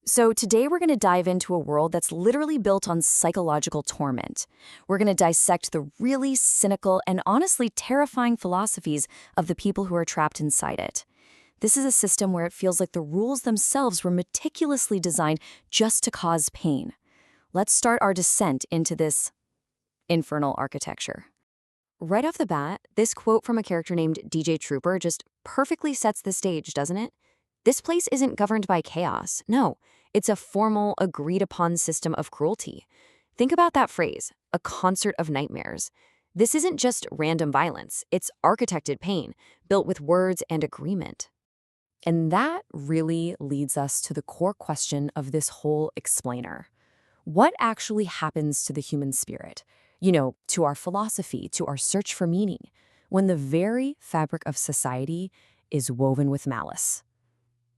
So today we're going to dive into a world that's literally built on psychological torment. We're going to dissect the really cynical and honestly terrifying philosophies of the people who are trapped inside it. This is a system where it feels like the rules themselves were meticulously designed just to cause pain. Let's start our descent into this infernal architecture. Right off the bat, this quote from a character named DJ Trooper just perfectly sets the stage, doesn't it? This place isn't governed by chaos. No, it's a formal, agreed-upon system of cruelty. Think about that phrase, a concert of nightmares. This isn't just random violence. It's architected pain, built with words and agreement. And that really leads us to the core question of this whole explainer. What actually happens to the human spirit? To our philosophy, to our search for meaning, when the very fabric of society is woven with malice.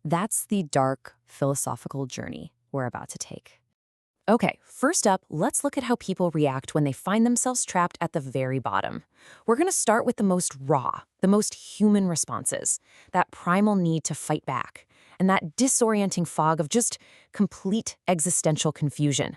That's the dark, philosophical journey we're about to take. Okay, first up, let's look at how people react when they find themselves trapped at the very bottom. We're going to start with the most raw, the most human responses, that primal need to fight back, and that disorienting fog of just complete existential confusion.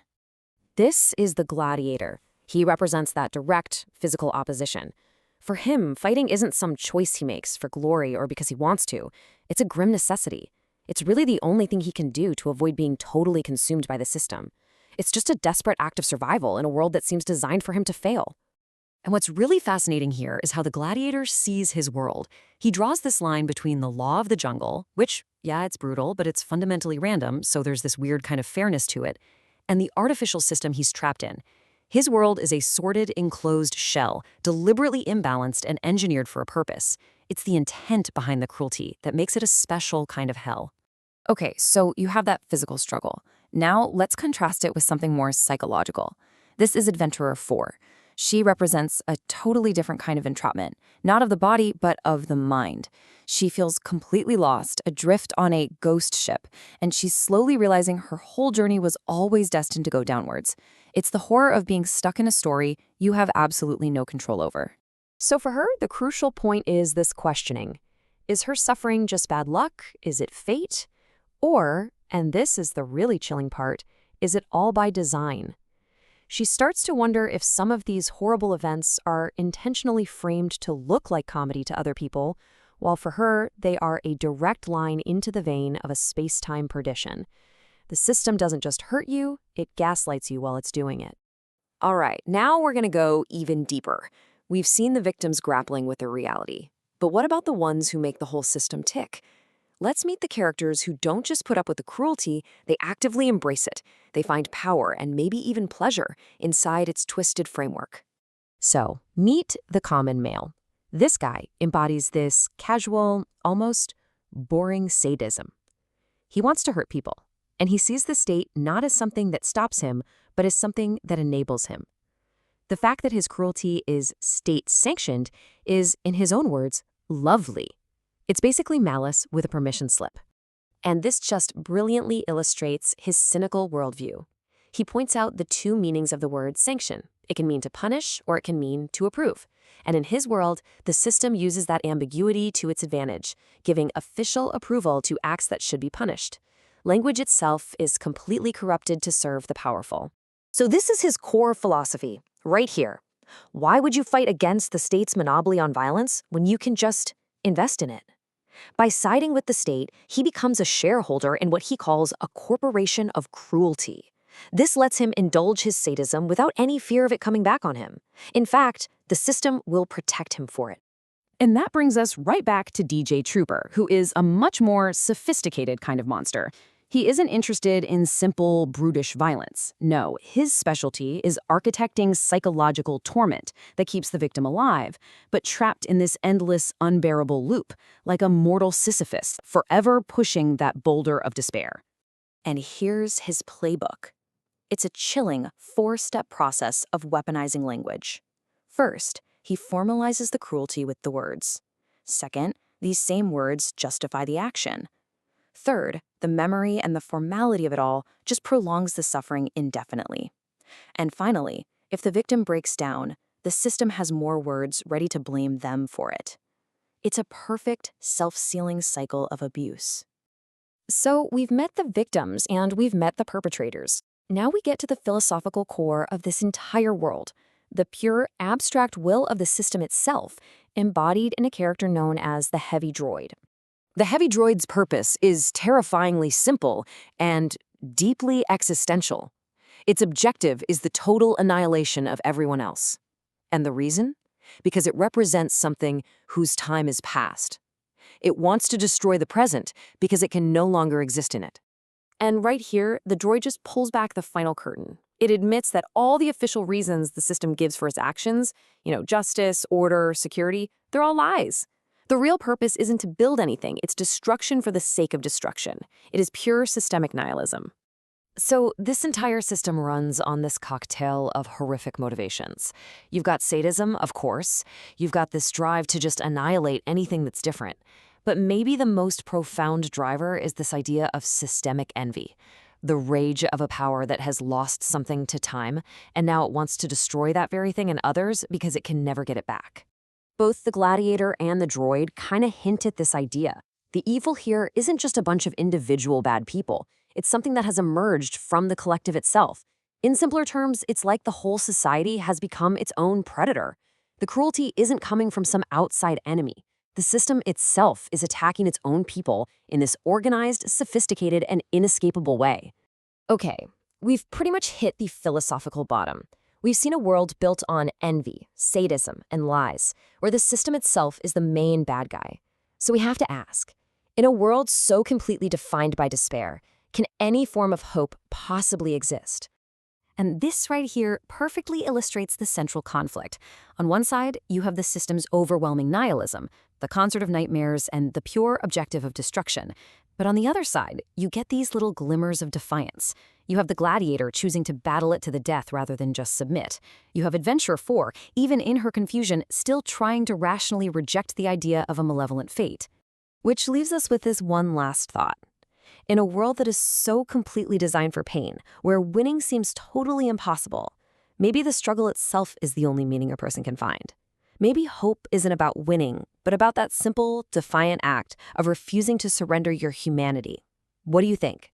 This is the gladiator. He represents that direct, physical opposition. For him, fighting isn't some choice he makes for glory or because he wants to. It's a grim necessity. It's really the only thing he can do to avoid being totally consumed by the system. It's just a desperate act of survival in a world that seems designed for him to fail. And what's really fascinating here is how the gladiator sees his world. He draws this line between the law of the jungle, which, yeah, it's brutal, but it's fundamentally random, so there's this weird kind of fairness to it, and the artificial system he's trapped in. His world is a sorted, enclosed shell, deliberately imbalanced and engineered for a purpose. It's the intent behind the cruelty that makes it a special kind of hell. Okay, so you have that physical struggle. Now let's contrast it with something more psychological. This is Adventurer 4. She represents a totally different kind of entrapment, not of the body, but of the mind. She feels completely lost, adrift on a ghost ship, and she's slowly realizing her whole journey was always destined to go downwards. It's the horror of being stuck in a story you have absolutely no control over. So for her, the crucial point is this questioning. Is her suffering just bad luck? Is it fate? Or, and this is the really chilling part, is it all by design? She starts to wonder if some of these horrible events are intentionally framed to look like comedy to other people, while for her, they are a direct line into the vein of a space-time perdition. The system doesn't just hurt you, it gaslights you while it's doing it. All right, now we're going to go even deeper. We've seen the victims grappling with their reality. But what about the ones who make the whole system tick? Let's meet the characters who don't just put up with the cruelty, they actively embrace it. They find power and maybe even pleasure inside its twisted framework. So, meet the common male. This guy embodies this casual, almost boring sadism. He wants to hurt people, and he sees the state not as something that stops him, but as something that enables him. The fact that his cruelty is state-sanctioned is, in his own words, lovely. It's basically malice with a permission slip. And this just brilliantly illustrates his cynical worldview. He points out the two meanings of the word sanction. It can mean to punish or it can mean to approve. And in his world, the system uses that ambiguity to its advantage, giving official approval to acts that should be punished. Language itself is completely corrupted to serve the powerful. So this is his core philosophy, right here. Why would you fight against the state's monopoly on violence when you can just invest in it? By siding with the state, he becomes a shareholder in what he calls a corporation of cruelty. This lets him indulge his sadism without any fear of it coming back on him. In fact, the system will protect him for it. And that brings us right back to DJ Trooper, who is a much more sophisticated kind of monster. He isn't interested in simple, brutish violence. No, his specialty is architecting psychological torment that keeps the victim alive, but trapped in this endless, unbearable loop, like a mortal Sisyphus, forever pushing that boulder of despair. And here's his playbook. It's a chilling, four-step process of weaponizing language. First, he formalizes the cruelty with the words. Second, these same words justify the action. Third, the memory and the formality of it all just prolongs the suffering indefinitely. And finally, if the victim breaks down, the system has more words ready to blame them for it. It's a perfect, self-sealing cycle of abuse. So we've met the victims and we've met the perpetrators. Now we get to the philosophical core of this entire world, the pure abstract will of the system itself, embodied in a character known as the heavy droid. The heavy droid's purpose is terrifyingly simple and deeply existential. Its objective is the total annihilation of everyone else. And the reason? Because it represents something whose time is past. It wants to destroy the present because it can no longer exist in it. And right here, the droid just pulls back the final curtain. It admits that all the official reasons the system gives for its actions, justice, order, security, they're all lies. The real purpose isn't to build anything, it's destruction for the sake of destruction. It is pure systemic nihilism. So this entire system runs on this cocktail of horrific motivations. You've got sadism, of course. You've got this drive to just annihilate anything that's different. But maybe the most profound driver is this idea of systemic envy, the rage of a power that has lost something to time, and now it wants to destroy that very thing in others because it can never get it back. Both the gladiator and the droid kind of hint at this idea. The evil here isn't just a bunch of individual bad people. It's something that has emerged from the collective itself. In simpler terms, it's like the whole society has become its own predator. The cruelty isn't coming from some outside enemy. The system itself is attacking its own people in this organized, sophisticated, and inescapable way. Okay, we've pretty much hit the philosophical bottom. We've seen a world built on envy, sadism, and lies, where the system itself is the main bad guy. So we have to ask, in a world so completely defined by despair, can any form of hope possibly exist? And this right here perfectly illustrates the central conflict. On one side, you have the system's overwhelming nihilism, the concert of nightmares, and the pure objective of destruction. But on the other side, you get these little glimmers of defiance. You have the gladiator choosing to battle it to the death rather than just submit. You have Adventurer 4, even in her confusion, still trying to rationally reject the idea of a malevolent fate. Which leaves us with this one last thought. In a world that is so completely designed for pain, where winning seems totally impossible, maybe the struggle itself is the only meaning a person can find. Maybe hope isn't about winning, but about that simple, defiant act of refusing to surrender your humanity. What do you think?